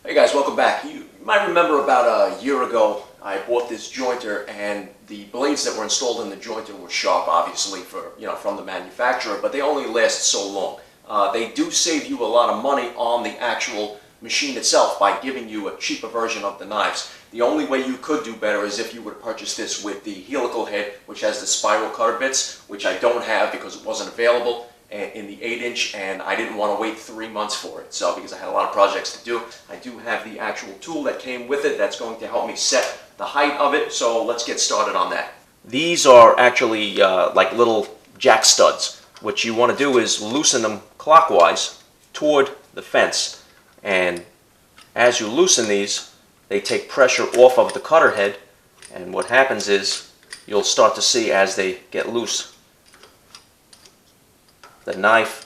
Hey guys, welcome back. You might remember about a year ago I bought this jointer, and the blades that were installed in the jointer were sharp, obviously, from the manufacturer, but they only last so long. They do save you a lot of money on the actual machine itself by giving you a cheaper version of the knives. The only way you could do better is if you would purchase this with the helical head, which has the spiral cutter bits, which I don't have because it wasn't available in the 8-inch, and I didn't want to wait 3 months for it. So because I had a lot of projects to do, I do have the actual tool that came with it that's going to help me set the height of it. So let's get started on that. These are actually like little jack studs. What you want to do is loosen them clockwise toward the fence, and as you loosen these, they take pressure off of the cutter head, and what happens is you'll start to see as they get loose, the knife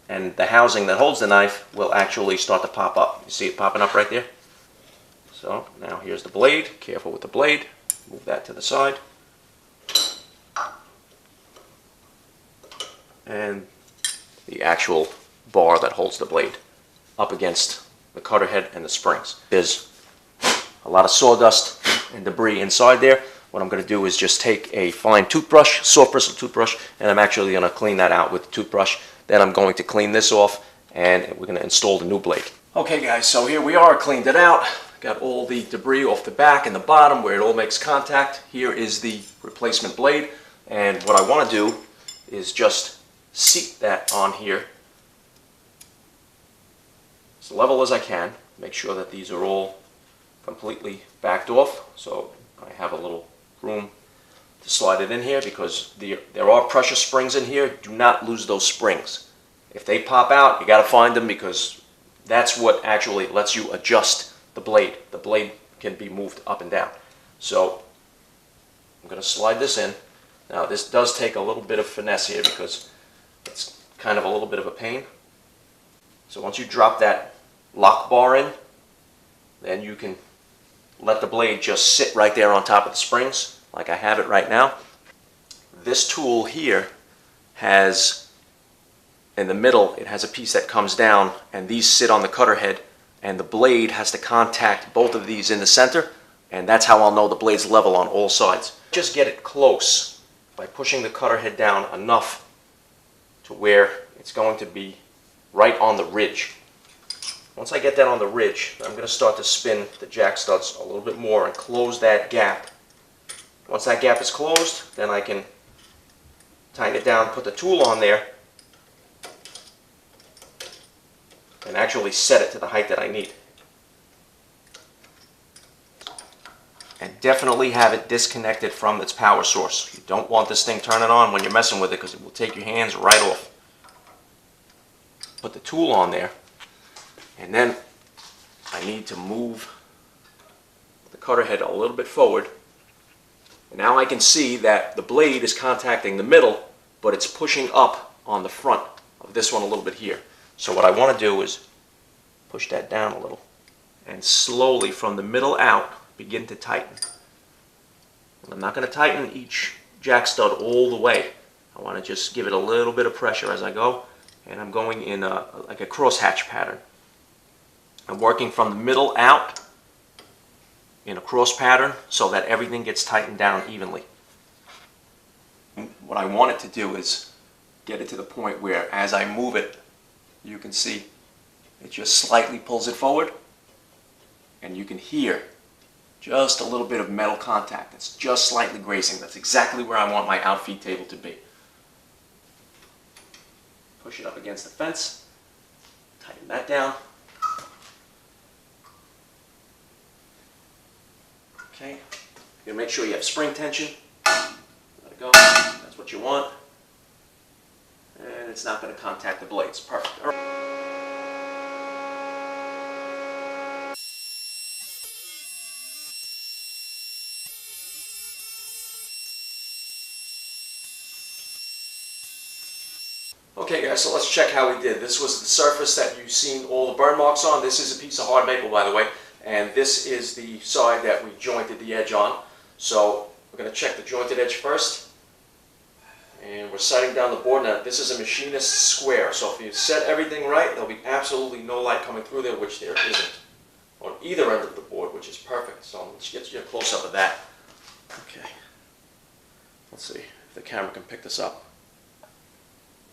and the housing that holds the knife will actually start to pop up. You see it popping up right there? So now here's the blade. Careful with the blade. Move that to the side. And the actual bar that holds the blade up against the cutter head and the springs. There's a lot of sawdust and debris inside there. What I'm going to do is just take a fine toothbrush, soft bristle toothbrush, and I'm actually going to clean that out with the toothbrush. Then I'm going to clean this off, and we're going to install the new blade. Okay guys, so here we are, cleaned it out. Got all the debris off the back and the bottom where it all makes contact. Here is the replacement blade, and what I want to do is just seat that on here as level as I can. Make sure that these are all completely backed off, so I have a little room to slide it in here, because there are pressure springs in here. Do not lose those springs. If they pop out, you got to find them, because that's what actually lets you adjust the blade. The blade can be moved up and down. So I'm going to slide this in. Now this does take a little bit of finesse here, because it's kind of a little bit of a pain. So once you drop that lock bar in, then you can let the blade just sit right there on top of the springs, like I have it right now. This tool here has, in the middle, it has a piece that comes down, and these sit on the cutter head, and the blade has to contact both of these in the center, and that's how I'll know the blade's level on all sides. Just get it close by pushing the cutter head down enough to where it's going to be right on the ridge. Once I get that on the ridge, I'm going to start to spin the jack studs a little bit more and close that gap. Once that gap is closed, then I can tighten it down, put the tool on there, and actually set it to the height that I need. And definitely have it disconnected from its power source. You don't want this thing turning on when you're messing with it, because it will take your hands right off. Put the tool on there. And then I need to move the cutter head a little bit forward. And now I can see that the blade is contacting the middle, but it's pushing up on the front of this one a little bit here. So what I want to do is push that down a little, and slowly from the middle out begin to tighten. And I'm not going to tighten each jack stud all the way. I want to just give it a little bit of pressure as I go, and I'm going in like a crosshatch pattern. I'm working from the middle out in a cross pattern so that everything gets tightened down evenly. What I want it to do is get it to the point where as I move it, you can see it just slightly pulls it forward, and you can hear just a little bit of metal contact. It's just slightly grazing. That's exactly where I want my outfeed table to be. Push it up against the fence, tighten that down. Okay, you're going to make sure you have spring tension. Let it go. That's what you want. And it's not going to contact the blades. Perfect. All right. Okay guys, so let's check how we did. This was the surface that you've seen all the burn marks on. This is a piece of hard maple, by the way. And this is the side that we jointed the edge on. So we're going to check the jointed edge first. And we're sighting down the board. Now this is a machinist square, so if you set everything right, there'll be absolutely no light coming through there, which there isn't. on either end of the board, which is perfect. So let's get you a close-up of that. Okay. Let's see if the camera can pick this up.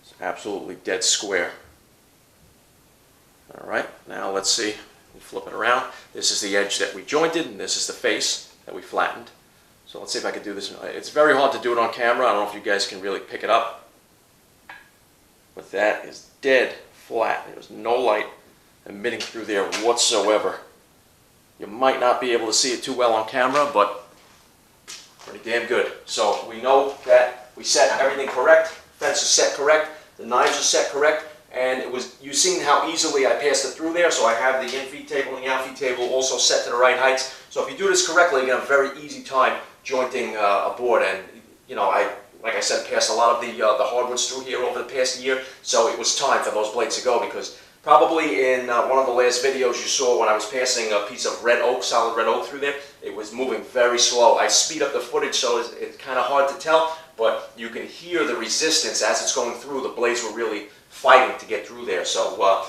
It's absolutely dead square. All right, now let's see. We flip it around. This is the edge that we jointed, and this is the face that we flattened. So let's see if I can do this. It's very hard to do it on camera. I don't know if you guys can really pick it up. But that is dead flat. There's no light emitting through there whatsoever. You might not be able to see it too well on camera, but pretty damn good. So we know that we set everything correct. Fence is set correct. The knives are set correct. And it was, you've seen how easily I passed it through there. So I have the in-feed table and the out-feed table also set to the right heights. So if you do this correctly, you're going to have a very easy time jointing a board. And, you know, like I said, passed a lot of the hardwoods through here over the past year. So it was time for those blades to go, because probably in one of the last videos you saw when I was passing a piece of red oak, solid red oak through there, it was moving very slow. I speed up the footage so it's kind of hard to tell, but you can hear the resistance as it's going through. The blades were really fighting to get through there. So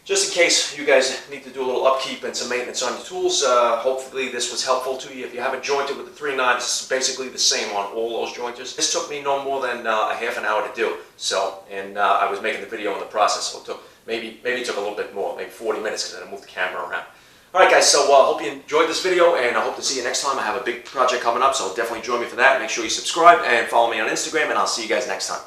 just in case you guys need to do a little upkeep and some maintenance on your tools, hopefully this was helpful to you. If you haven't jointed with the 3.9, it's basically the same on all those jointers. This took me no more than a half an hour to do. So, and I was making the video in the process, so it took maybe it took a little bit more, maybe 40 minutes, because I moved the camera around. All right, guys, so hope you enjoyed this video, and I hope to see you next time. I have a big project coming up, so definitely join me for that. Make sure you subscribe and follow me on Instagram, and I'll see you guys next time.